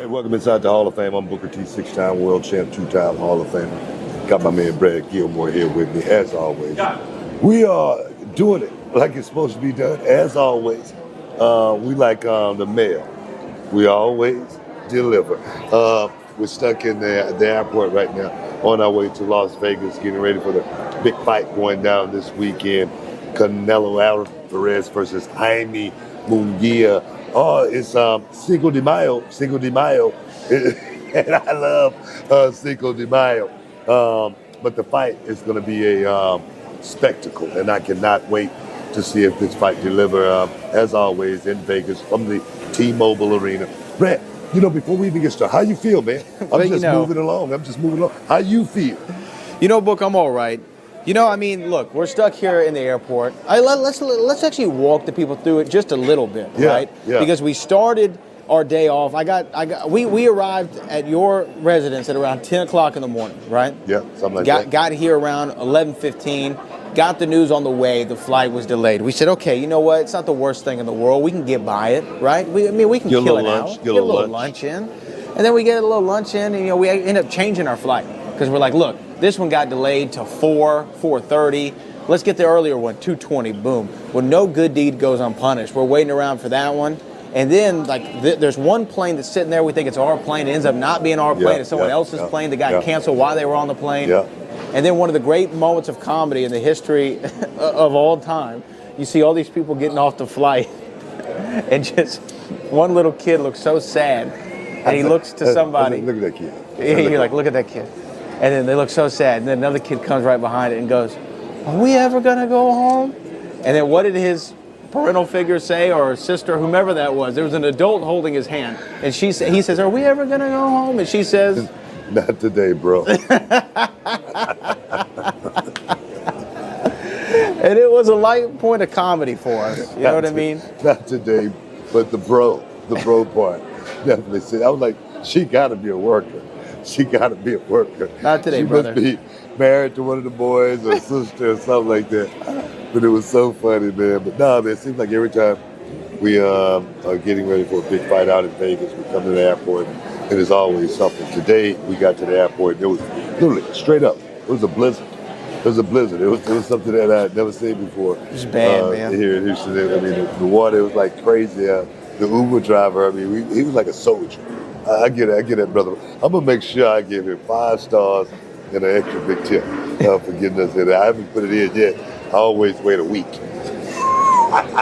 Hey, welcome inside the Hall of Fame. I'm Booker T, 6-time world champ, 2-time Hall of Famer. Got my man Brad Gilmore here with me, as always. We are doing it like it's supposed to be done, as always. We like the mail. We always deliver. We're stuck in the airport right now, on our way to Las Vegas, getting ready for the big fight going down this weekend. Canelo Alvarez versus Jaime Munguia. Oh, it's Cinco de Mayo, and I love Cinco de Mayo. But the fight is going to be a spectacle, and I cannot wait to see if this fight delivers, as always, in Vegas from the T-Mobile Arena. Brett, before we even get started, how you feel, man? I'm just moving along. How you feel? Book, I'm all right. Look, we're stuck here in the airport. Let's actually walk the people through it just a little bit, right? Yeah. Because we started our day off. We arrived at your residence at around 10 o'clock in the morning, right? Yeah, something like that. Got here around 11:15. Got the news on the way. The flight was delayed. We said, okay, you know what? It's not the worst thing in the world. We can get by it, right? We can kill it out. Get a little lunch in, and then we get a little lunch in, and we end up changing our flight because we're like, look. This one got delayed to 4:30. Let's get the earlier one, 2:20, boom. Well, no good deed goes unpunished. We're waiting around for that one. And then, there's one plane that's sitting there. We think it's our plane. It ends up not being our plane. It's someone else's plane that got canceled while they were on the plane. Yeah. And then one of the great moments of comedy in the history of all time, you see all these people getting off the flight. And just one little kid looks so sad. And he looks to somebody. Look at that kid. You're like, look at that kid. And then they look so sad. And then another kid comes right behind it and goes, are we ever going to go home? And then what did his parental figure say, or sister, whomever that was? There was an adult holding his hand. And he says, are we ever going to go home? And she says, not today, bro. And it was a light point of comedy for us. You know what I mean? Not today, but the bro part. Definitely said. I was like, she got to be a worker. She got to be a worker. Not today, brother. She must be married to one of the boys or sister or something like that. But it was so funny, man. But no, man, it seems like every time we are getting ready for a big fight out in Vegas, we come to the airport, and there's always something. Today, we got to the airport, and it was literally straight up. It was a blizzard. It was something that I had never seen before. It was bad, man. Here in Houston, the water was like crazy. The Uber driver, he was like a soldier. I get it, brother. I'm going to make sure I give him 5 stars and an extra big tip for getting us in there. I haven't put it in yet. I always wait a week.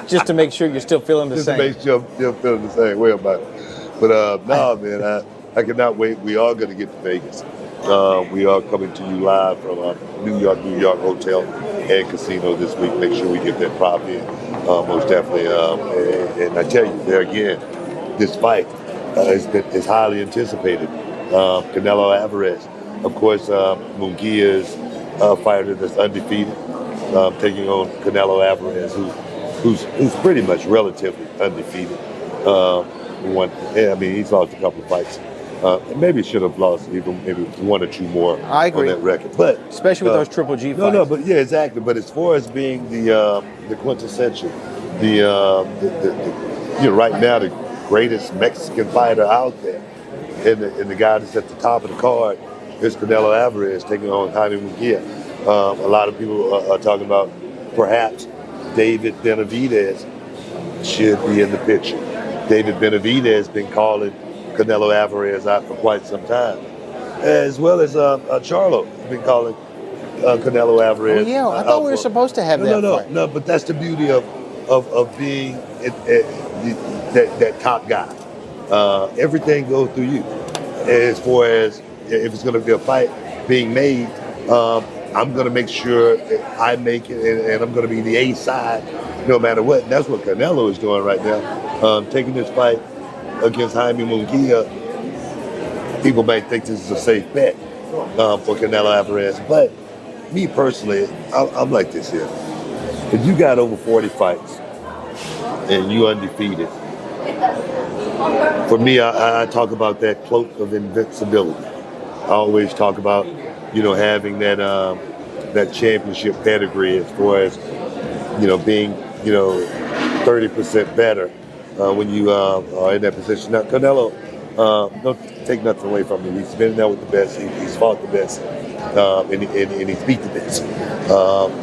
Just to make sure you're still feeling the same. Just to make sure I'm still feeling the same way about it. But no, man, I cannot wait. We are going to get to Vegas. We are coming to you live from New York Hotel and Casino this week. Make sure we get that prop in, most definitely. And I tell you, there again, this fight is highly anticipated. Canelo Alvarez, of course, Munguia's fighter that's undefeated, taking on Canelo Alvarez, who's pretty much relatively undefeated. He's lost a couple of fights. Maybe should have lost even maybe 1 or 2 more. I agree. On that record, but especially with those Triple G fights. No, but yeah, exactly. But as far as being the quintessential, right now the greatest Mexican fighter out there, and the guy that's at the top of the card is Canelo Alvarez taking on Jaime Munguia. A lot of people are talking about perhaps David Benavidez should be in the picture. David Benavidez has been calling Canelo Alvarez out for quite some time, as well as Charlo has been calling Canelo Alvarez. Oh, yeah, I thought we were supposed to have that fight. No, but that's the beauty of being that top guy. Everything goes through you. As far as if it's going to be a fight being made, I'm going to make sure that I make it, and I'm going to be the A side no matter what. And that's what Canelo is doing right now, taking this fight against Jaime Munguia. People might think this is a safe bet for Canelo Alvarez, but me personally, I'm like this here. If you got over 40 fights and you undefeated, for me, I talk about that cloak of invincibility. I always talk about, having that championship pedigree as far as, being, 30% better when you are in that position. Now, Canelo Don't take nothing away from him. He's been in there with the best. He's fought the best, and he's beat the best.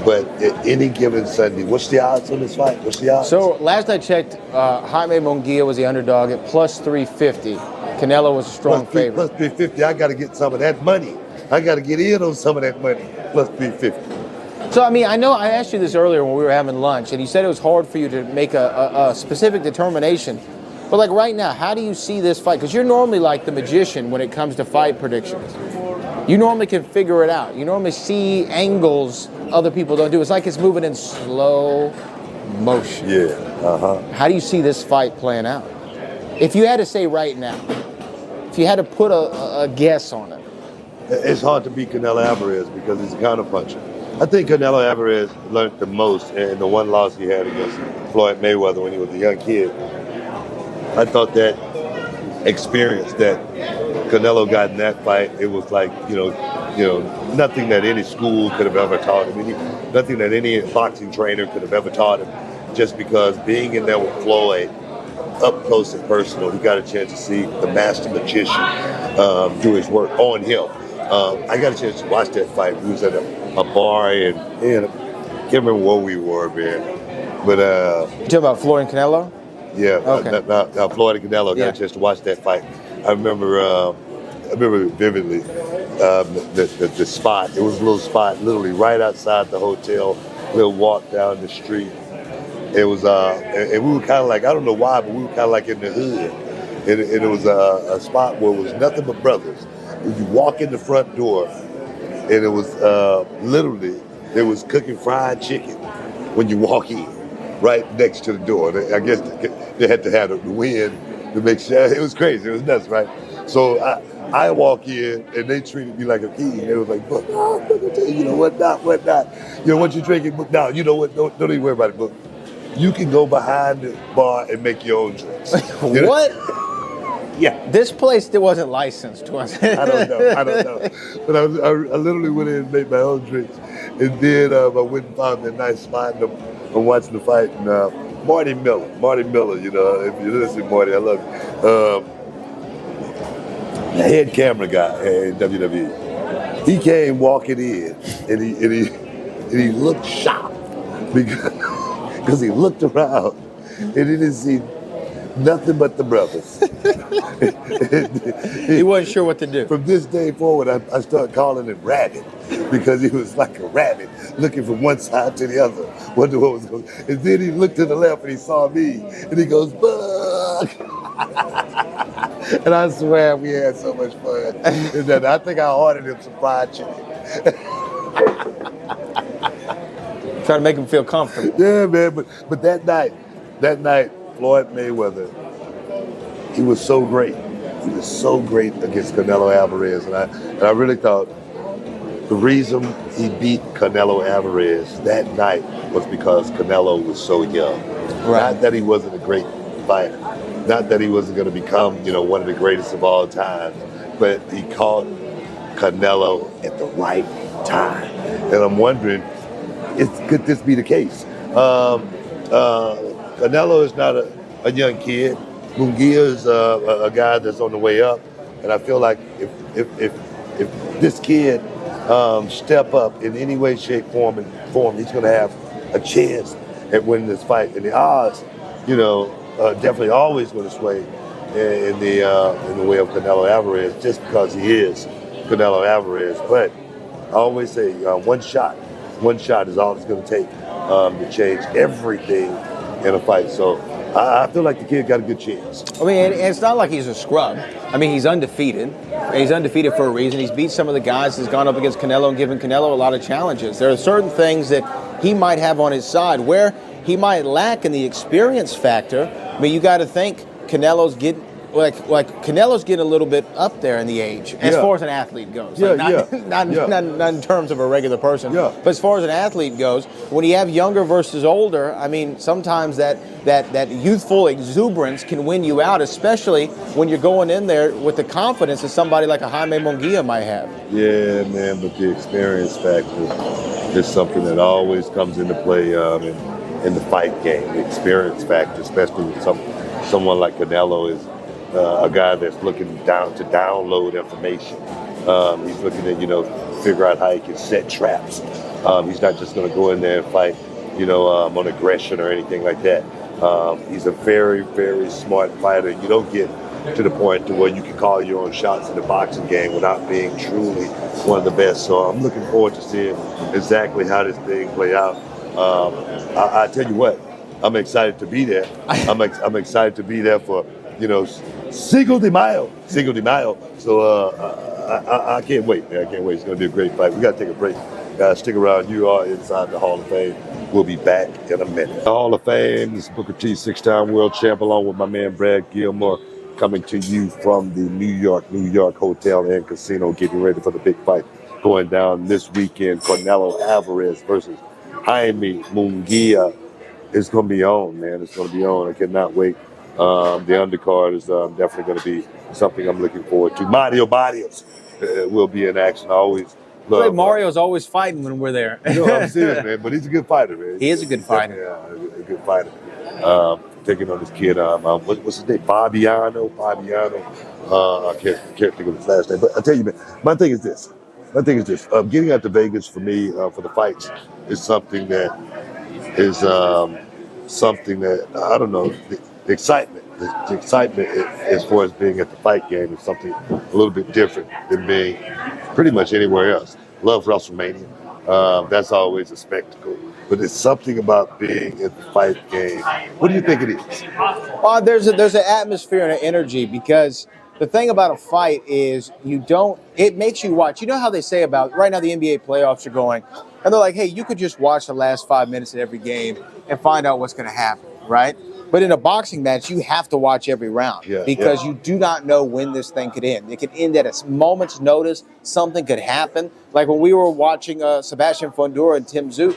But at any given Sunday, what's the odds on this fight? What's the odds? So last I checked, Jaime Munguia was the underdog at plus 350. Canelo was a strong favorite. Plus 350. I got to get some of that money. I got to get in on some of that money. Plus 350. So, I mean, I know I asked you this earlier when we were having lunch, and you said it was hard for you to make a specific determination. But, like, right now, how do you see this fight? Because you're normally like the magician when it comes to fight predictions. You normally can figure it out. You normally see angles other people don't do. It's like it's moving in slow motion. Yeah, How do you see this fight playing out? If you had to say right now, if you had to put a guess on it. It's hard to beat Canelo Alvarez because he's a counterpuncher. I think Canelo Alvarez learned the most in the one loss he had against Floyd Mayweather when he was a young kid. I thought that experience that Canelo got in that fight, it was like, nothing that any school could have ever taught him, nothing that any boxing trainer could have ever taught him, just because being in there with Floyd, up close and personal, he got a chance to see the master magician do his work on him. I got a chance to watch that fight. We was at a bar and I can't remember where we were, man. But You talking about Floyd and Canelo? Yeah, okay. Floyd and Canelo got a chance to watch that fight. I remember vividly the spot. It was a little spot, literally right outside the hotel. Little walk down the street. It was, and we were kind of like, I don't know why, but we were kind of like in the hood. And it was a spot where it was nothing but brothers. You walk in the front door, and it was literally, they was cooking fried chicken when you walk in, right next to the door. I guess they had to have the wind to make sure. It was crazy. It was nuts, right? So I walk in, and they treated me like a king. They was like, "Book, what not. What you drinking? Book, no, you know what? Don't even worry about it, Book. You can go behind the bar and make your own drinks." What? Yeah. This place that wasn't licensed, was it? I don't know. But I literally went in and made my own drinks. And then I went and found a nice spot, and I'm watching the fight. And Marty Miller, if you listen, Marty, I love you. The head camera guy in WWE. He came walking in, and he looked shocked because he looked around and he didn't see nothing but the brothers. He wasn't sure what to do. From this day forward, I started calling him Rabbit because he was like a rabbit looking from one side to the other, wondering what was going on. And then he looked to the left and he saw me and he goes, "Buck!" And I swear we had so much fun. And then I think I ordered him some fried chicken. Trying to make him feel comfortable. Yeah, man. But that night, Floyd Mayweather, he was so great. He was so great against Canelo Alvarez, and I really thought the reason he beat Canelo Alvarez that night was because Canelo was so young. Right. Not that he wasn't a great fighter, not that he wasn't going to become, one of the greatest of all time, but he caught Canelo at the right time. And I'm wondering, could this be the case? Canelo is not a young kid. Munguia is a guy that's on the way up, and I feel like if this kid step up in any way, shape, form, he's going to have a chance at winning this fight. And the odds, definitely always going to sway in the way of Canelo Alvarez, just because he is Canelo Alvarez. But I always say one shot is all it's going to take to change everything in a fight. So I feel like the kid got a good chance. I mean, it's not like he's a scrub. I mean, he's undefeated. He's undefeated for a reason. He's beat some of the guys that's gone up against Canelo and given Canelo a lot of challenges. There are certain things that he might have on his side where he might lack in the experience factor. I mean, you got to think Canelo's getting Canelo's getting a little bit up there in the age as far as an athlete goes. Not in terms of a regular person. Yeah. But as far as an athlete goes, when you have younger versus older, I mean, sometimes that youthful exuberance can win you out, especially when you're going in there with the confidence that somebody like a Jaime Munguia might have. Yeah, man, but the experience factor is something that always comes into play in the fight game. The experience factor, especially with someone like Canelo, a guy that's looking down to download information. He's looking to, figure out how he can set traps. He's not just going to go in there and fight, on aggression or anything like that. He's a very, very smart fighter. You don't get to the point to where you can call your own shots in the boxing game without being truly one of the best. So I'm looking forward to seeing exactly how this thing play out. I tell you what, I'm excited to be there. I'm excited to be there for, Cinco de Mayo. So I can't wait, man. I can't wait. It's going to be a great fight. We got to take a break. Guys, stick around. You are inside the Hall of Fame. We'll be back in a minute. The Hall of Fame, this is Booker T, 6-time world champ, along with my man Brad Gilmore, coming to you from the New York Hotel and Casino, getting ready for the big fight going down this weekend. Canelo Alvarez versus Jaime Munguia. It's going to be on, man. It's going to be on. I cannot wait. The undercard is definitely going to be something I'm looking forward to. Mario Barrios will be in action. I always love Mario's always fighting when we're there. I'm serious, man. But he's a good fighter, man. He is a good fighter. Yeah, a good fighter. Taking on this kid, what's his name? Fabiano. I can't think of his last name. But I tell you, man, my thing is this. Getting out to Vegas for me for the fights is something that I don't know. The excitement as far as being at the fight game is something a little bit different than being pretty much anywhere else. Love WrestleMania. That's always a spectacle. But it's something about being at the fight game. What do you think it is? There's an atmosphere and an energy, because the thing about a fight is it makes you watch. You know how they say about right now the NBA playoffs are going, and they're like, hey, you could just watch the last 5 minutes of every game and find out what's going to happen, right? But in a boxing match, you have to watch every round because you do not know when this thing could end. It could end at a moment's notice. Something could happen. Like when we were watching Sebastian Fundora and Tim Tszyu,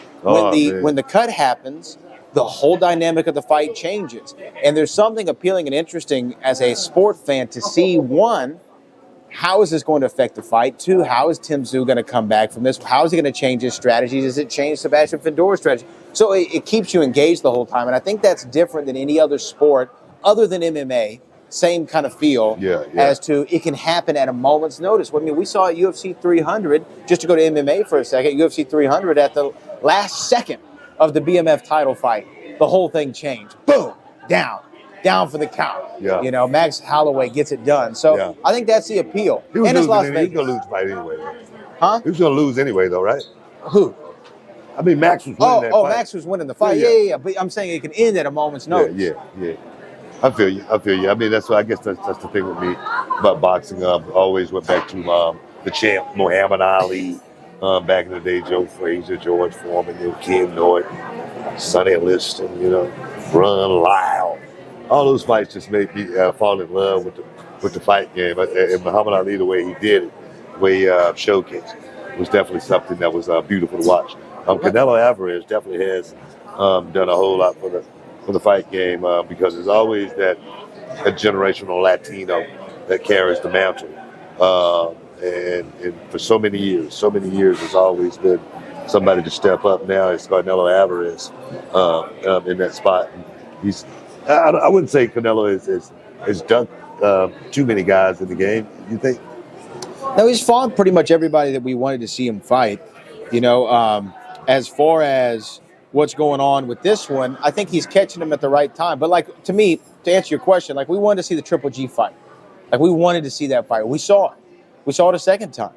when the cut happens, the whole dynamic of the fight changes. And there's something appealing and interesting as a sport fan to see, one, how is this going to affect the fight? Two, how is Tim Tszyu going to come back from this? How is he going to change his strategy? Does it change Sebastian Fundora's strategy? So it keeps you engaged the whole time. And I think that's different than any other sport other than MMA. Same kind of feel as to it can happen at a moment's notice. I mean, we saw at UFC 300, just to go to MMA for a second, UFC 300 at the last second of the BMF title fight, the whole thing changed. Boom, down for the count. Yeah. Max Holloway gets it done. So I think that's the appeal. He was going to lose the fight anyway. Huh? He was going to lose anyway, though, right? Who? I mean, Max was winning that fight. Max was winning the fight. Yeah. But I'm saying it can end at a moment's notice. Yeah. I feel you. I mean, that's what I guess that's the thing with me about boxing. Always went back to the champ, Muhammad Ali, back in the day, Joe Frazier, George Foreman, Ken Norton, Sonny Liston, Ron Lyle. All those fights just made me fall in love with the fight game. And Muhammad Ali, the way he did it, the way he showcased it, was definitely something that was beautiful to watch. Canelo Alvarez definitely has done a whole lot for the fight game because there's always that generational Latino that carries the mantle. And for so many years, there's always been somebody to step up. Now it's Canelo Alvarez in that spot. I wouldn't say Canelo has dunked too many guys in the game. You think? No, he's fought pretty much everybody that we wanted to see him fight. As far as what's going on with this one, I think he's catching them at the right time. But to me, to answer your question, we wanted to see the Triple G fight. We wanted to see that fight. We saw it. We saw it a second time.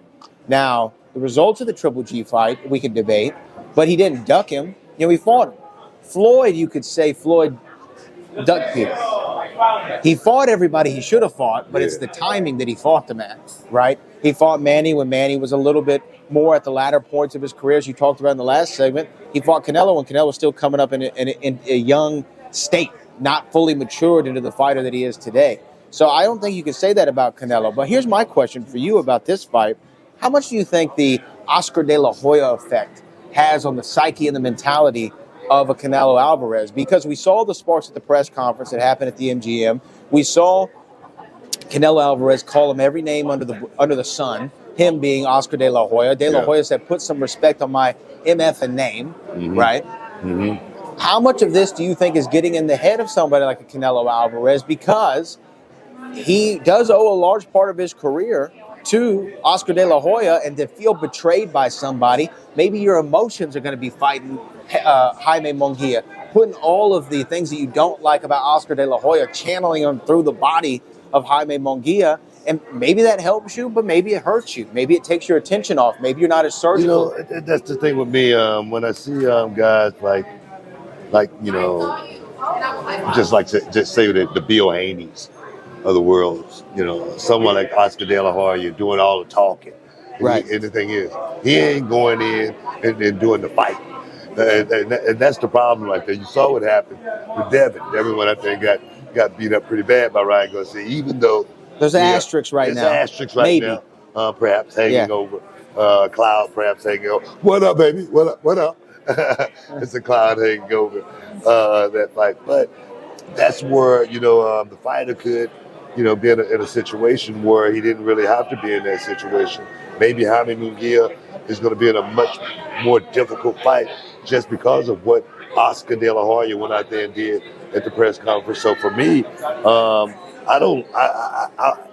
Now, the results of the Triple G fight, we can debate, but he didn't duck him. He fought him. Floyd, you could say Floyd ducked people. He fought everybody he should have fought, but it's the timing that he fought them at, right? He fought Manny when Manny was a little bit more at the latter points of his career, as you talked about in the last segment. He fought Canelo when Canelo was still coming up in a young state, not fully matured into the fighter that he is today. So I don't think you can say that about Canelo. But here's my question for you about this fight. How much do you think the Oscar de la Hoya effect has on the psyche and the mentality of a Canelo Alvarez? Because we saw the sparks at the press conference that happened at the MGM. We saw Canelo Alvarez call him every name under the sun, him being Oscar de la Hoya. De la Hoya said, put some respect on my MF name, right? How much of this do you think is getting in the head of somebody like a Canelo Alvarez? Because he does owe a large part of his career to Oscar De La Hoya, and to feel betrayed by somebody, maybe your emotions are going to be fighting Jaime Munguia, putting all of the things that you don't like about Oscar De La Hoya, channeling them through the body of Jaime Munguia, and maybe that helps you, but maybe it hurts you. Maybe it takes your attention off. Maybe you're not as surgical. You know, that's the thing with me. When I see guys like just say the Bill Haneys of the world, someone like Oscar De La Hoya doing all the talking. Right. And the thing is, he ain't going in and doing the fight. And that's the problem right there. You saw what happened with Devin. Everyone, I think, got beat up pretty bad by Ryan Garcia, even though there's an asterisk right now. There's an asterisk right maybe. now, perhaps hanging over. Cloud perhaps hanging over. What up, baby? What up? What up? It's a cloud hanging over that fight. But that's where, the fighter could, be in a situation where he didn't really have to be in that situation. Maybe Jaime Munguia is going to be in a much more difficult fight just because of what Oscar De La Hoya went out there and did at the press conference. So for me,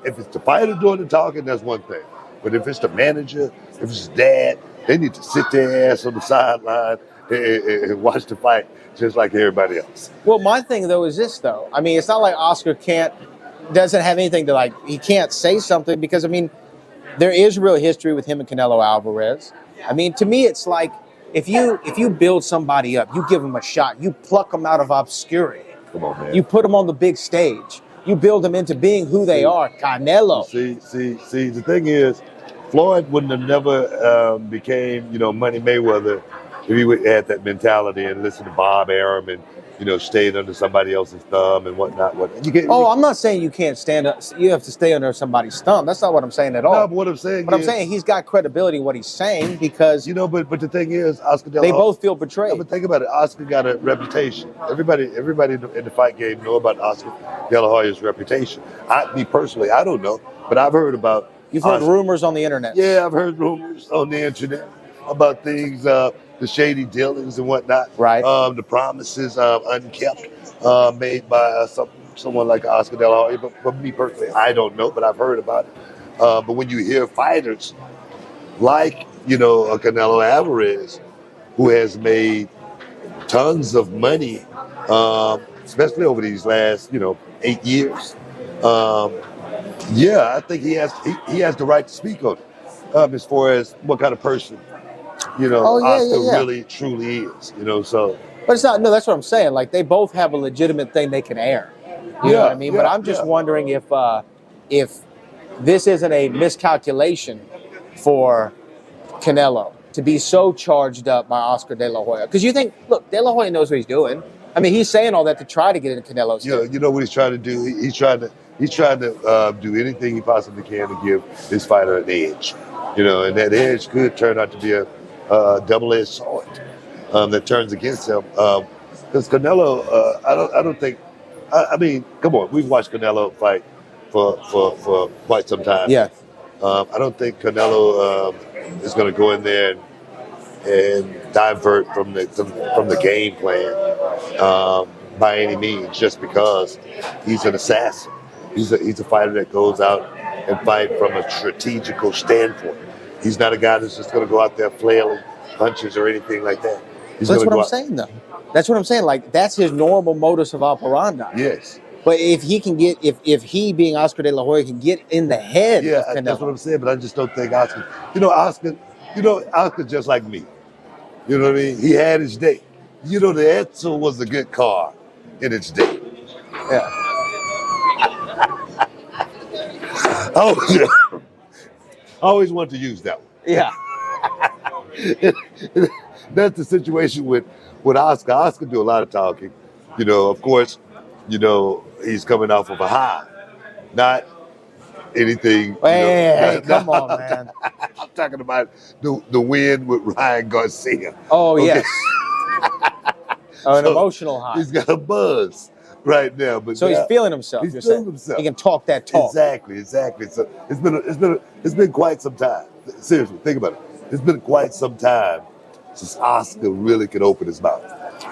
if it's the fighter doing the talking, that's one thing. But if it's the manager, if it's his dad, they need to sit their ass on the sideline and watch the fight just like everybody else. Well, my thing, though, is this, though. I mean, it's not like Oscar doesn't have anything to, he can't say something because, there is real history with him and Canelo Alvarez. To me, it's like if you build somebody up, you give them a shot, you pluck them out of obscurity. Come on, man. You put them on the big stage. You build them into being who they are. Canelo. See, the thing is, Floyd wouldn't have never became, Money Mayweather if he had that mentality and listened to Bob Arum and, stayed under somebody else's thumb and whatnot. I'm not saying you can't stand up. You have to stay under somebody's thumb. That's not what I'm saying at all. No, but what I'm saying I'm saying he's got credibility in what he's saying because... but the thing is, Oscar De La Hoya... They both feel betrayed. No, but think about it. Oscar got a reputation. Everybody in the fight game know about Oscar De La Hoya's reputation. Me personally, I don't know, but I've heard about... You've heard rumors on the internet. Yeah, I've heard rumors on the internet about things, the shady dealings and whatnot. Right. The promises unkept made by someone like Oscar De La Hoya. But for me personally, I don't know, but I've heard about it. But when you hear fighters like, a Canelo Alvarez, who has made tons of money, especially over these last, 8 years, I think he has the right to speak on it, as far as what kind of person, Oscar really truly is, so. But it's not, no, that's what I'm saying. Like, they both have a legitimate thing they can air. You know what I mean? But I'm just wondering if this isn't a miscalculation for Canelo to be so charged up by Oscar De La Hoya. Because you think, look, De La Hoya knows what he's doing. He's saying all that to try to get into Canelo's head. You know what he's trying to do? He's trying to do anything he possibly can to give his fighter an edge. And that edge could turn out to be a double-edged sword that turns against him. Because Canelo, I don't think. Come on, we've watched Canelo fight for quite some time. Yeah. I don't think Canelo is going to go in there and divert from the game plan by any means, just because he's an assassin. He's a fighter that goes out and fight from a strategical standpoint. He's not a guy that's just going to go out there flailing punches or anything like that. That's what I'm saying, though. That's what I'm saying. Like, that's his normal modus of operandi. Yes. But if he can get, if he being Oscar De La Hoya can get in the head of Canelo. That's what I'm saying. But I just don't think Oscar. Oscar just like me. You know what I mean? He had his day. The Edsel was a good car in its day. Yeah. I always want to use that one. Yeah. That's the situation with Oscar. Oscar do a lot of talking. Of course, he's coming off of a high. Not anything. Hey, come on, man. I'm talking about the win with Ryan Garcia. Oh, okay. Yes. An So, emotional high. He's got a buzz right now. But so he's feeling himself. He's feeling himself. He can talk that talk. Exactly. So it's been quite some time. Seriously, think about it. It's been quite some time since Oscar really could open his mouth.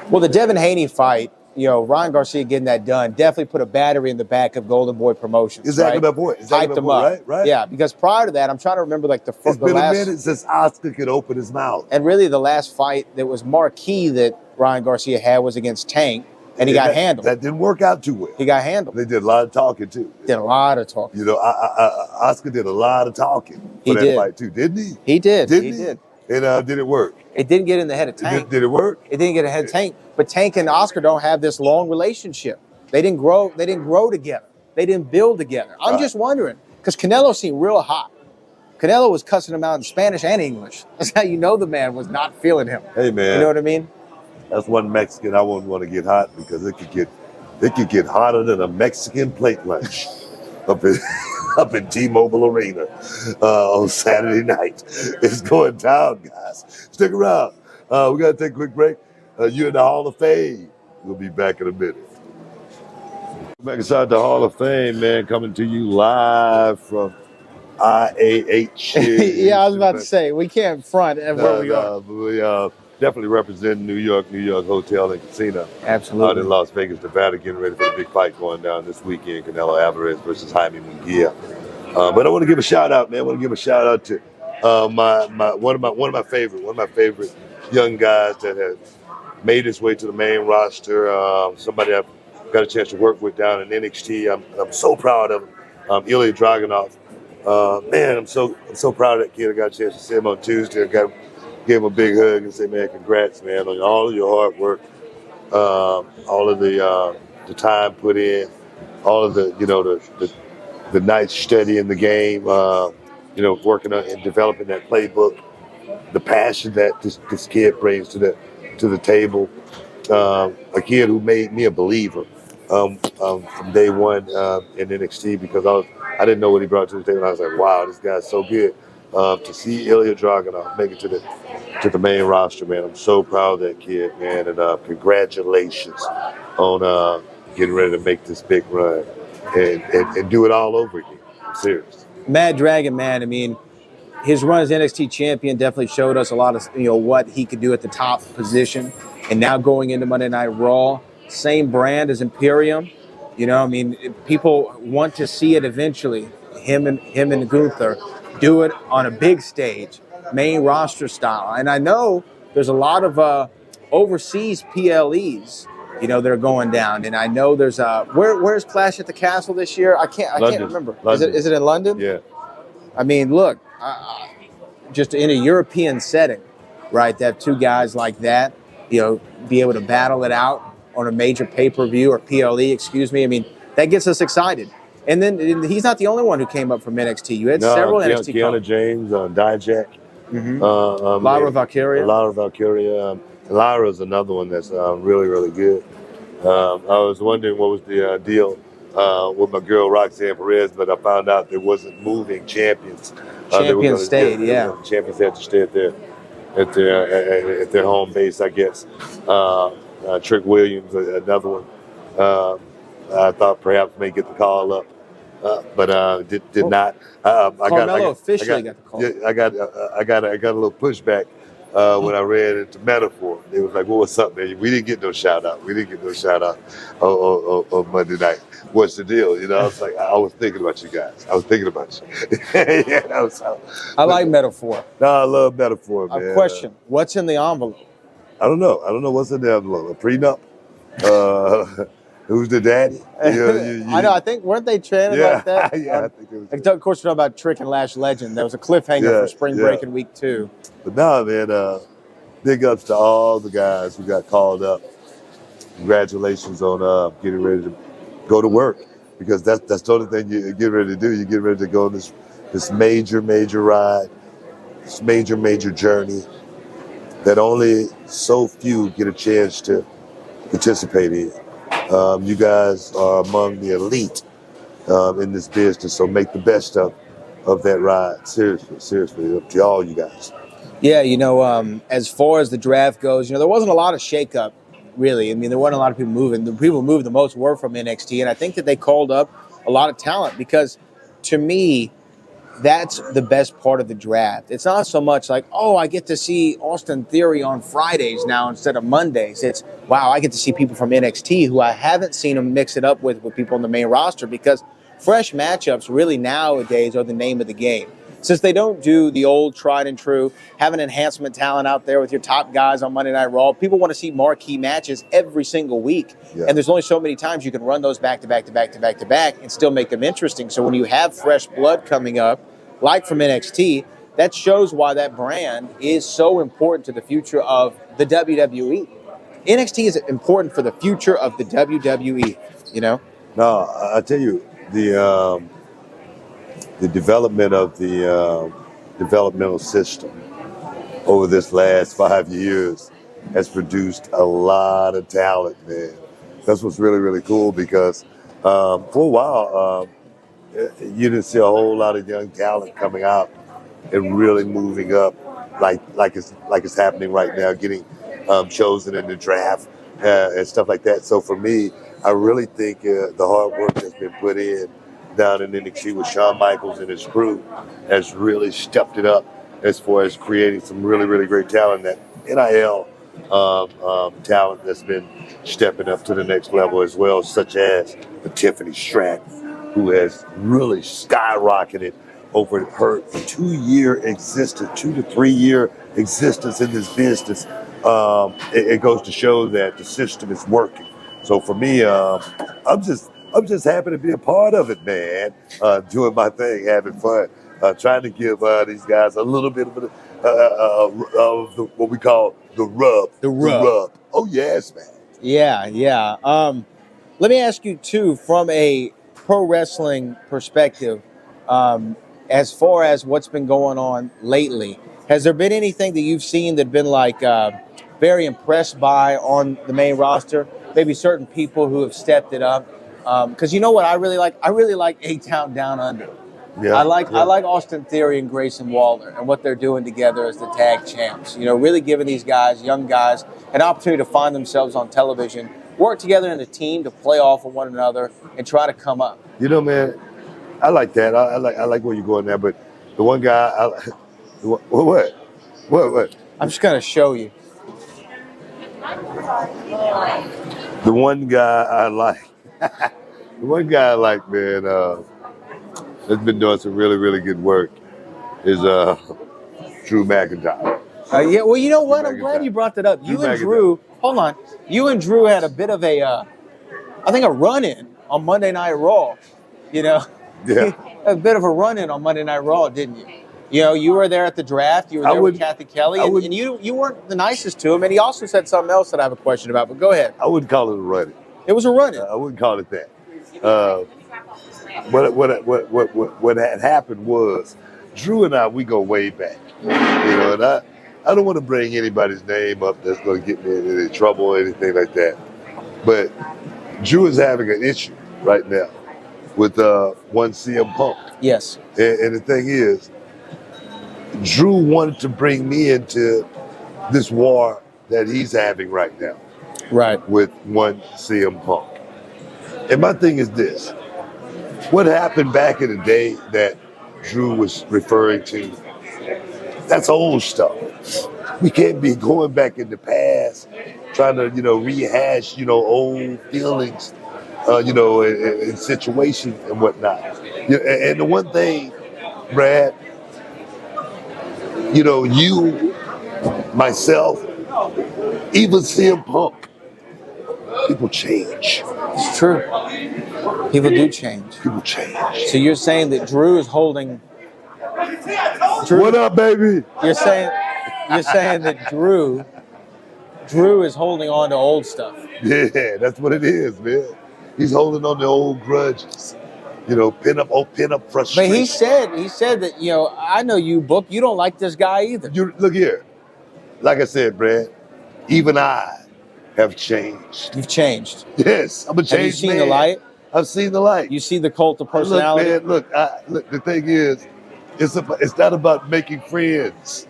Well, the Devin Haney fight Ryan Garcia getting that done definitely put a battery in the back of Golden Boy Promotions. Exactly my point. Hyped them up. Right? Yeah, because prior to that, I'm trying to remember like it's been a minute since Oscar could open his mouth. And really the last fight that was marquee that Ryan Garcia had was against Tank, and he got handled. That didn't work out too well. He got handled. They did a lot of talking too. Did a lot of talking. Oscar did a lot of talking for that fight too, didn't he? He did. He did. And did it work? It didn't get in the head of Tank. Did it work? It didn't get in the head of Tank. But Tank and Oscar don't have this long relationship. They didn't grow together. They didn't build together. I'm just wondering, because Canelo seemed real hot. Canelo was cussing him out in Spanish and English. That's how you know the man was not feeling him. Hey man, you know what I mean? That's one Mexican I wouldn't want to get hot, because it could get hotter than a Mexican plate lunch up in T-Mobile Arena on Saturday night. It's going down, guys. Stick around. We got to take a quick break. You're in the Hall of Fame. We'll be back in a minute. Back inside the Hall of Fame, man, coming to you live from IAH. Yeah, I was about to say, we can't front where we are. We definitely represent New York Hotel and Casino. Absolutely. Out in Las Vegas, Nevada, getting ready for the big fight going down this weekend, Canelo Alvarez versus Jaime Munguia. But I want to give a shout out, man. I want to give a shout out to one of my favorite young guys that has made his way to the main roster. Somebody I've got a chance to work with down in NXT. I'm so proud of him. Ilya Dragunov. Man, I'm so proud of that kid. I got a chance to see him on Tuesday. I gave him a big hug and say, man, congrats, man, on all of your hard work, all of the time put in, all of the night study in the game, working on and developing that playbook, the passion that this kid brings to the table. A kid who made me a believer from day one in NXT, because I didn't know what he brought to the table. I was like, wow, this guy's so good. To see Ilya Dragunov make it to the main roster, man, I'm so proud of that kid, man, and congratulations on getting ready to make this big run and do it all over again. I'm serious. Mad Dragon, man. I mean, his run as NXT champion definitely showed us a lot of what he could do at the top position, and now going into Monday Night Raw, same brand as Imperium. People want to see it eventually. Him and Gunther do it on a big stage, main roster style. And I know there's a lot of overseas PLEs, that are going down. And I know there's where's Clash at the Castle this year? I can't remember. London. Is it in London? Yeah. I mean, look, just in a European setting, right? To have two guys like that, be able to battle it out on a major pay-per-view or PLE, excuse me. I mean, that gets us excited. And then he's not the only one who came up from NXT. You had several NXT. Kiana James, Dijak, Lyra Valkyria. Lyra is another one that's really, really good. I was wondering what was the deal with my girl Roxanne Perez, but I found out there wasn't moving champions. Champions stayed, yeah. Champions had to stay at their home base, I guess. Trick Williams, another one. I thought perhaps may get the call up, but did not. Carmelo officially got the call. Yeah, I got a little pushback when I ran into Metaphor. They was like, "Well, what's up, man? We didn't get no shout out. On Monday night. What's the deal?" I was like, I was thinking about you guys. I was thinking about you. I like Metaphor. No, I love Metaphor, man. A question: what's in the envelope? I don't know what's in the envelope. A prenup. Who's the daddy? I know. I think weren't they training like that? Yeah, I think it was. Of course, we're talking about Trick and Lash Legend. There was a cliffhanger for Spring Break in week 2. But no, man. Big ups to all the guys who got called up. Congratulations on getting ready to go to work, because that's the only thing you get ready to do. You get ready to go on this major ride, this major journey that only so few get a chance to participate in. You guys are among the elite in this business, so make the best of that ride. Seriously, up to all you guys. Yeah, as far as the draft goes, there wasn't a lot of shakeup, really. I mean, there weren't a lot of people moving. The people who moved the most were from NXT, and I think that they called up a lot of talent because, to me, that's the best part of the draft. It's not so much like, oh, I get to see Austin Theory on Fridays now instead of Mondays. It's, wow, I get to see people from NXT who I haven't seen them mix it up with people on the main roster, because fresh matchups really nowadays are the name of the game. Since they don't do the old tried and true, have an enhancement talent out there with your top guys on Monday Night Raw, people want to see marquee matches every single week. Yeah. And there's only so many times you can run those back to back to back to back to back and still make them interesting. So when you have fresh blood coming up, like from NXT, that shows why that brand is so important to the future of the WWE. NXT is important for the future of the WWE, you know? No, I tell you, the development of the developmental system over this last 5 years has produced a lot of talent, man. That's what's really, really cool, because for a while, you didn't see a whole lot of young talent coming out and really moving up like it's happening right now, getting chosen in the draft and stuff like that. So for me, I really think the hard work that's been put in down in NXT with Shawn Michaels and his crew has really stepped it up as far as creating some really, really great talent. That NIL talent that's been stepping up to the next level as well, such as the Tiffany Stratton, who has really skyrocketed over her 2-year existence, 2 to 3 year existence in this business. It goes to show that the system is working. So for me, I'm just happy to be a part of it, man. Doing my thing, having fun, trying to give these guys a little bit of what we call the rub. The rub. Oh yes, man. Yeah. Let me ask you too, from a pro wrestling perspective, as far as what's been going on lately, has there been anything that you've seen that been like very impressed by on the main roster? Maybe certain people who have stepped it up. Because you know what I really like? I really like A-Town Down Under. Yeah, I like Austin Theory and Grayson Waller and what they're doing together as the tag champs. You know, really giving these guys, young guys, an opportunity to find themselves on television, work together in a team to play off of one another and try to come up. You know, man, I like that. I like where you're going there. But the one guy, what? I'm just gonna show you. The one guy I like. The one guy I like, man, that's been doing some really, really good work is Drew McIntyre. Yeah, well, you know what? I'm glad you brought that up. You and Drew, hold on. You and Drew had a bit of a run-in on Monday Night Raw. You know? Yeah. A bit of a run-in on Monday Night Raw, didn't you? You know, you were there at the draft. You were there with Kathy Kelly, and you weren't the nicest to him. And he also said something else that I have a question about, but go ahead. I wouldn't call it a run-in. It was a run-in. I wouldn't call it that. What had happened was Drew and I, we go way back. You know, and I don't want to bring anybody's name up that's going to get me in any trouble or anything like that. But Drew is having an issue right now with one CM Punk. Yes. And the thing is, Drew wanted to bring me into this war that he's having right now. Right. With one CM Punk. And my thing is this. What happened back in the day that Drew was referring to, that's old stuff. We can't be going back in the past, trying to, rehash, old feelings, and situations and whatnot. And the one thing, Brad, you, myself, even CM Punk, people change. It's true. People do change. People change. So you're saying that Drew is holding. What up, baby? You're saying that Drew is holding on to old stuff. Yeah, that's what it is, man. He's holding on to old grudges. Pin up frustration. But he said that, I know you, Book, you don't like this guy either. Look here. Like I said, Brad, even I have changed. You've changed. Yes, I'm a changed man. Have you seen the light? I've seen the light. You see the cult of personality? Look, man, look, the thing is, it's not about making friends.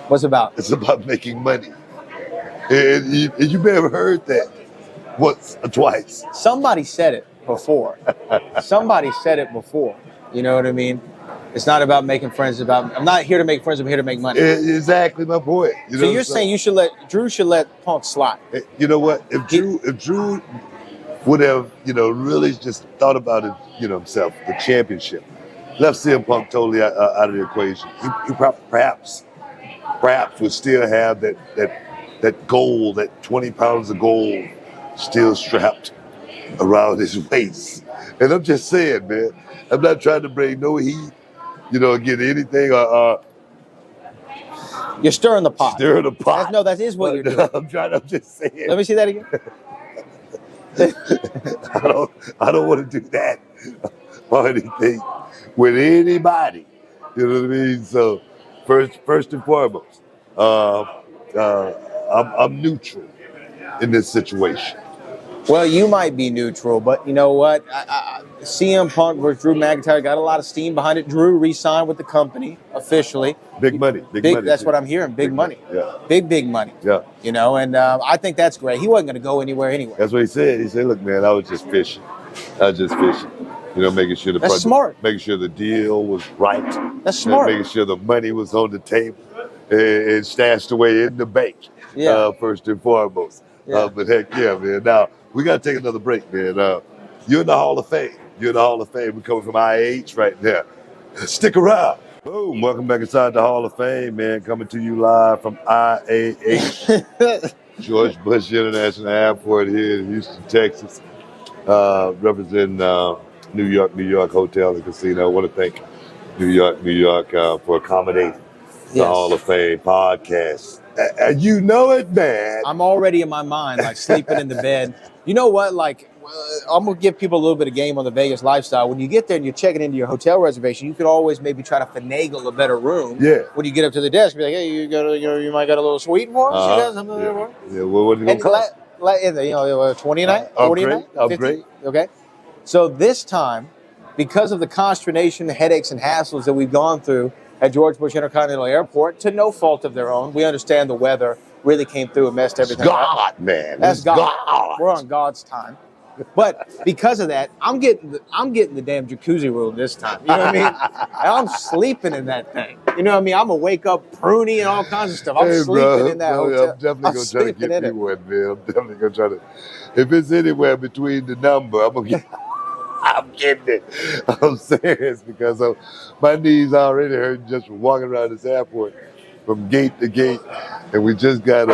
What's it about? It's about making money. And you may have heard that once or twice. Somebody said it before. You know what I mean? It's not about making friends. I'm not here to make friends. I'm here to make money. Exactly my point. So you're saying Drew should let Punk slide? You know what? If Drew would have, really just thought about it, himself, the championship, left CM Punk totally out of the equation, he perhaps would still have that gold, that 20 pounds of gold, still strapped around his waist. And I'm just saying, man, I'm not trying to bring no heat, against anything. You're stirring the pot. Stirring the pot. That is what you're doing. I'm just saying. Let me see that again. I don't want to do that or anything with anybody. You know what I mean? So first and foremost, I'm neutral in this situation. Well, you might be neutral, but you know what? CM Punk versus Drew McIntyre got a lot of steam behind it. Drew re-signed with the company officially. Big money. That's what I'm hearing. Big money. Yeah. Big money. Yeah. And I think that's great. He wasn't going to go anywhere anyway. That's what he said. He said, "Look, man, I was just fishing. Making sure That's smart. Making sure the deal was right. That's smart. Making sure the money was on the table and stashed away in the bank. Yeah. First and foremost. Yeah. But heck yeah, man. Now we got to take another break, man. You're in the Hall of Fame. We're coming from IH right now. Stick around. Boom. Welcome back inside the Hall of Fame, man. Coming to you live from IAH, George Bush International Airport here in Houston, Texas. Representing New York Hotel and Casino. I want to thank New York for accommodating the Hall of Fame podcast. You know it, man. I'm already in my mind, like sleeping in the bed. You know what? I'm going to give people a little bit of game on the Vegas lifestyle. When you get there and you're checking into your hotel reservation, you could always maybe try to finagle a better room. Yeah. When you get up to the desk, be like, hey, you might got a little suite for us? You got something there for us? Yeah, well, what did it cost? 20 a night? 40 a night? Upgrade. Okay. So this time, because of the consternation, the headaches, and hassles that we've gone through at George Bush Intercontinental Airport, to no fault of their own, we understand the weather really came through and messed everything up. Man. That's God. We're on God's time. But because of that, I'm getting the damn jacuzzi room this time. You know what I mean? And I'm sleeping in that thing. You know what I mean? I'm gonna wake up pruny and all kinds of stuff. I'm sleeping in that hotel. I'm definitely gonna try to get you one, man. I'm definitely gonna try to. If it's anywhere between the number, I'm gonna get. I'm getting it. I'm serious because my knees already hurt just from walking around this airport from gate to gate, and we just got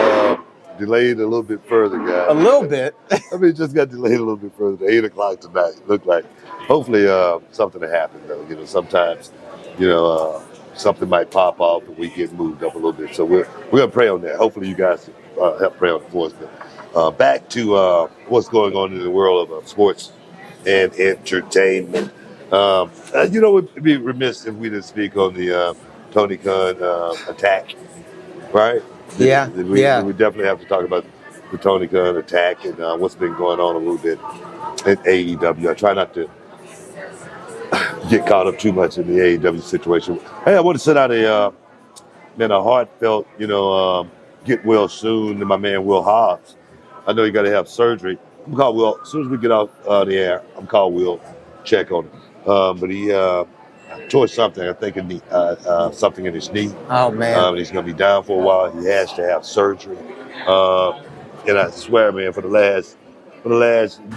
delayed a little bit further, guys. A little bit. Just got delayed a little bit further to 8 o'clock tonight. Looked like, hopefully, something will happen though. Sometimes, something might pop off and we get moved up a little bit. So we're gonna pray on that. Hopefully, you guys help pray on it for us. But back to what's going on in the world of sports and entertainment. We'd be remiss if we didn't speak on the Tony Khan attack, right? We definitely have to talk about the Tony Khan attack and what's been going on a little bit at AEW. I try not to get caught up too much in the AEW situation. Hey, I want to send out a heartfelt, get well soon to my man Will Hobbs. I know you got to have surgery. I'm call Will as soon as we get off the air. I'm call Will, check on him. But he tore something. I think something in his knee. Oh man! He's gonna be down for a while. He has to have surgery. And I swear, man, for the last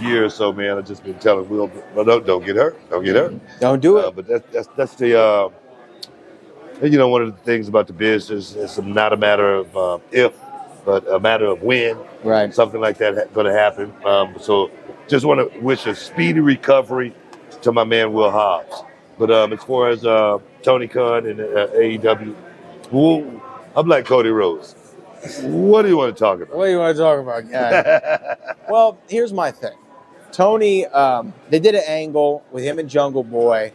year or so, man, I've just been telling Will, don't get hurt. Don't get hurt. Don't do it. But that's the one of the things about the business. It's not a matter of if, but a matter of when. Right. Something like that going to happen. So just want to wish a speedy recovery to my man Will Hobbs. But as far as Tony Khan and AEW, I'm like Cody Rhodes. What do you want to talk about? What do you want to talk about, guy? Well, here's my thing. Tony, they did an angle with him and Jungle Boy,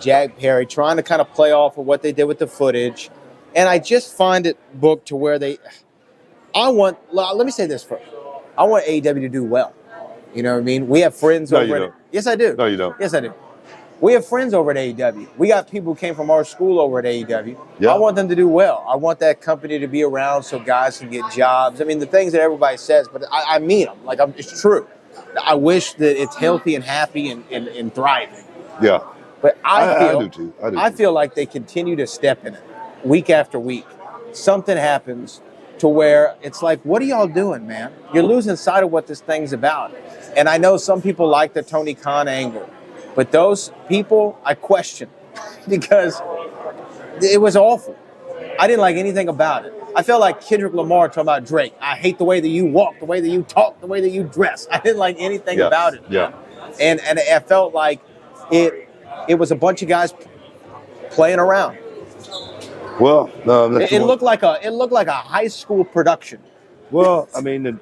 Jack Perry, trying to kind of play off of what they did with the footage. And I just find it booked to where let me say this first. I want AEW to do well. You know what I mean? We have friends over at... Yes, I do. No, you don't. Yes, I do. We have friends over at AEW. We got people who came from our school over at AEW. Yeah. I want them to do well. I want that company to be around so guys can get jobs. I mean, the things that everybody says, but I mean them. It's true. I wish that it's healthy and happy and thriving. Yeah. But I do too. I feel like they continue to step in it week after week. Something happens to where it's like, what are y'all doing, man? You're losing sight of what this thing's about. And I know some people like the Tony Khan angle, but those people I question because it was awful. I didn't like anything about it. I felt like Kendrick Lamar talking about Drake. I hate the way that you walk, the way that you talk, the way that you dress. I didn't like anything about it. Yeah. And I felt like it was a bunch of guys playing around. Well, It looked like a high school production. Well, I mean,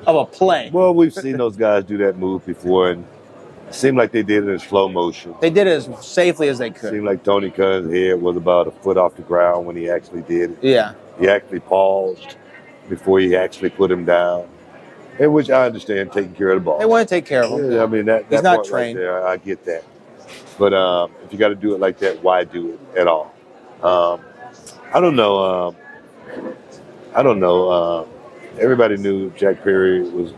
of a play. Well, we've seen those guys do that move before, and it seemed like they did it in slow motion. They did it as safely as they could. It seemed like Tony Khan's head was about a foot off the ground when he actually did it. Yeah. He actually paused before he actually put him down, in which I understand taking care of the ball. They want to take care of him. Yeah, I mean, that he's not part trained. Right there, I get that. But if you got to do it like that, why do it at all? I don't know. Everybody knew Jack Perry was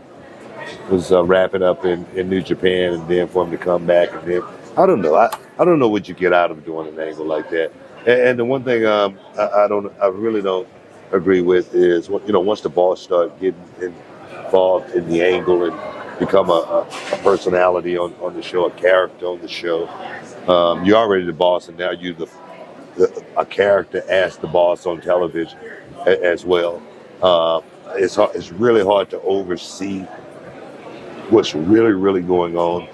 wrapping up in New Japan, and then for him to come back, and then I don't know. I don't know what you get out of doing an angle like that. And the one thing I really don't agree with is once the boss start getting involved in the angle and become a personality on the show, a character on the show, you're already the boss, and now you're a character as the boss on television as well. It's really hard to oversee what's really, really going on.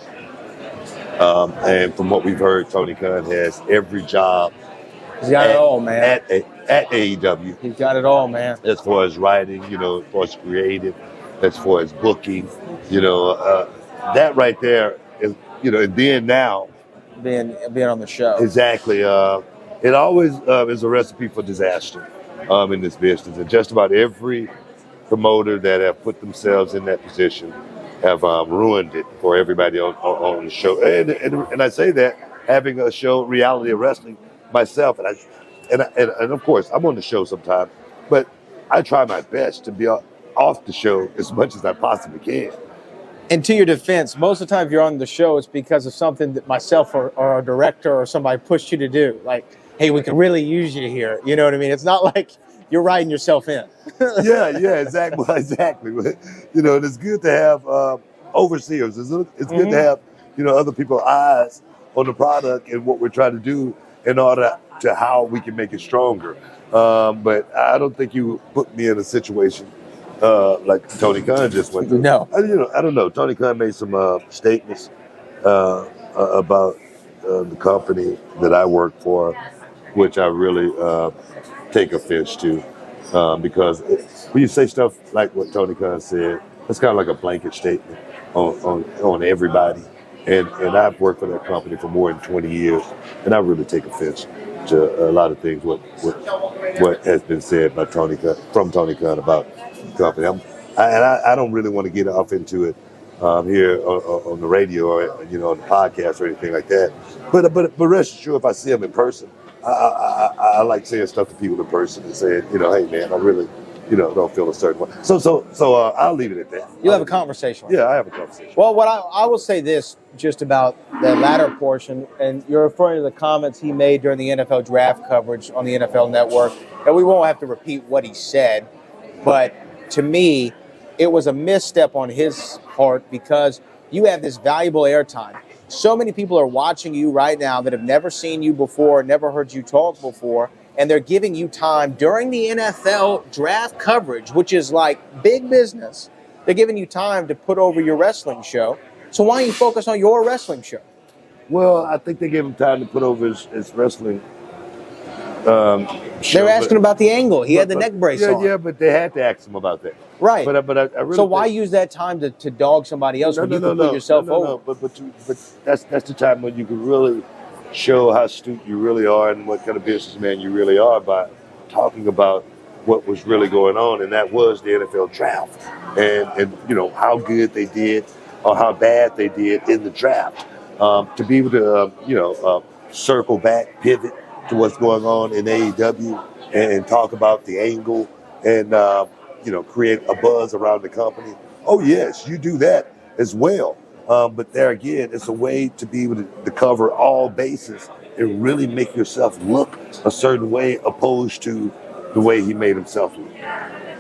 And from what we've heard, Tony Khan has every job. He's got it all, man. At AEW. He's got it all, man. As far as writing, as far as creative, as far as booking, that right there is, and then now. Being on the show. Exactly. It always is a recipe for disaster in this business. And just about every promoter that have put themselves in that position have ruined it for everybody on the show. And I say that having a show, Reality of Wrestling, myself, and of course I'm on the show sometimes, but I try my best to be off the show as much as I possibly can. And to your defense, most of the time if you're on the show, it's because of something that myself or a director or somebody pushed you to do. Like, hey, we could really use you here. You know what I mean? It's not like you're writing yourself in. yeah, exactly. And it's good to have overseers. It's good to have, other people's eyes on the product and what we're trying to do in order to how we can make it stronger. But I don't think you put me in a situation like Tony Khan just went through. No. I don't know. Tony Khan made some statements about the company that I work for, which I really take offense to, because when you say stuff like what Tony Khan said, it's kind of like a blanket statement on everybody. And I've worked for that company for more than 20 years, and I really take offense to a lot of things what has been said by Tony Khan about the company. I don't really want to get off into it here on the radio or on the podcast or anything like that. But rest assured, if I see him in person, I like saying stuff to people in person and saying, hey man, I really don't feel a certain way. So I'll leave it at that. You'll have a conversation. Yeah, I have a conversation. Well, what I will say this just about the latter portion, and you're referring to the comments he made during the NFL draft coverage on the NFL Network, and we won't have to repeat what he said, but to me, it was a misstep on his part because you have this valuable airtime. So many people are watching you right now that have never seen you before, never heard you talk before, and they're giving you time during the NFL draft coverage, which is like big business. They're giving you time to put over your wrestling show. So why don't you focus on your wrestling show? Well, I think they gave him time to put over his wrestling show. They're asking about the angle. He had the neck brace on. Yeah, but they had to ask him about that. Right. But I really. So why use that time to dog somebody else when you can put yourself over? But that's the time when you can really show how astute you really are and what kind of businessman you really are by talking about what was really going on, and that was the NFL draft, and how good they did or how bad they did in the draft. To be able to circle back, pivot to what's going on in AEW and talk about the angle and create a buzz around the company. Oh yes, you do that as well. But there again, it's a way to be able to cover all bases and really make yourself look a certain way opposed to the way he made himself look.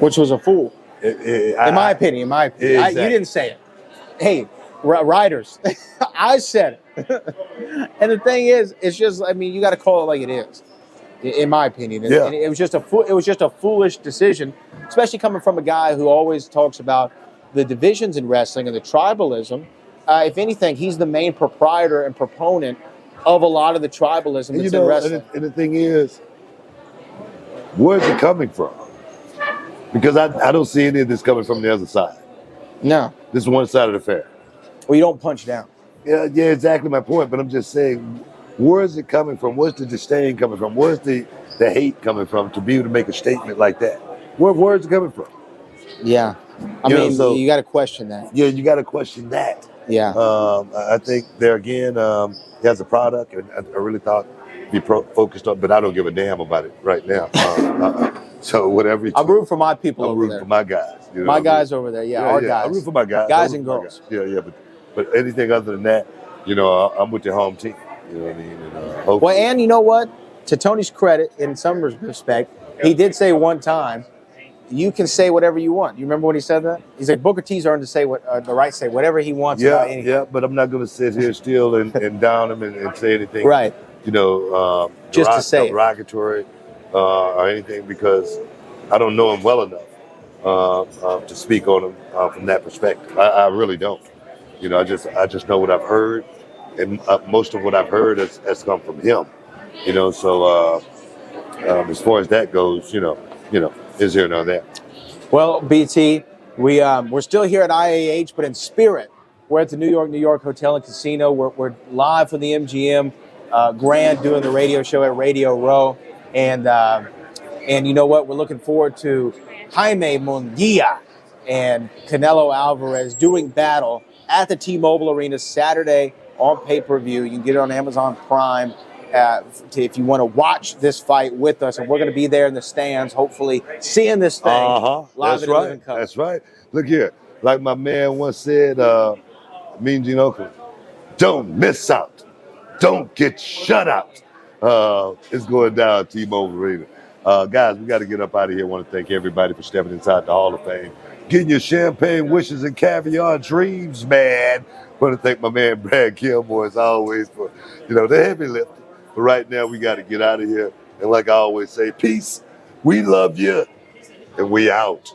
Which was a fool. In my opinion. Exactly. You didn't say it. Hey, writers, I said it. And the thing is, it's just, I mean, you got to call it like it is, in my opinion. And it was just a foolish decision, especially coming from a guy who always talks about the divisions in wrestling and the tribalism. If anything, he's the main proprietor and proponent of a lot of the tribalism that's in wrestling. And the thing is, where's it coming from? Because I don't see any of this coming from the other side. No. This is one side of the fair. Well, you don't punch down. Yeah, exactly my point. But I'm just saying, where is it coming from? Where's the disdain coming from? Where's the hate coming from to be able to make a statement like that? Where is it coming from? Yeah. I mean, you got to question that. Yeah, you got to question that. Yeah. I think there again, he has a product, and I really thought he'd be focused on, but I don't give a damn about it right now. So whatever. I'm rooting for my people over there. I'm rooting for my guys. You know my guys over there, our guys. I'm rooting for my guys. Guys and girls. Yeah. But anything other than that, I'm with the home team. You know what I mean? And, well, and you know what? To Tony's credit, in some respect, he did say one time, you can say whatever you want. You remember when he said that? He's like, Booker T's earned to say the right to say whatever he wants about anything. Yeah, but I'm not going to sit here still and down him and say anything. Right. Just to say derogatory or anything, because I don't know him well enough to speak on him from that perspective. I really don't. I just know what I've heard, and most of what I've heard has come from him. So as far as that goes, is here nor there. Well, BT, we're still here at IAH, but in spirit, we're at the New York Hotel and Casino. We're live from the MGM Grand doing the radio show at Radio Row, and you know what? We're looking forward to Jaime Munguia and Canelo Alvarez doing battle at the T-Mobile Arena Saturday on pay-per-view. You can get it on Amazon Prime if you want to watch this fight with us. And we're going to be there in the stands, hopefully seeing this thing live in living color. That's right. Look here. Like my man once said, Mean Gene Oakland, don't miss out. Don't get shut out. It's going down at T-Mobile Arena. Guys, we got to get up out of here. I want to thank everybody for stepping inside the Hall of Fame. Getting your champagne wishes and caviar dreams, man. I want to thank my man Brad Gilmore, as always, for, the heavy lifting. But right now, we got to get out of here. And like I always say, peace. We love you. And we out.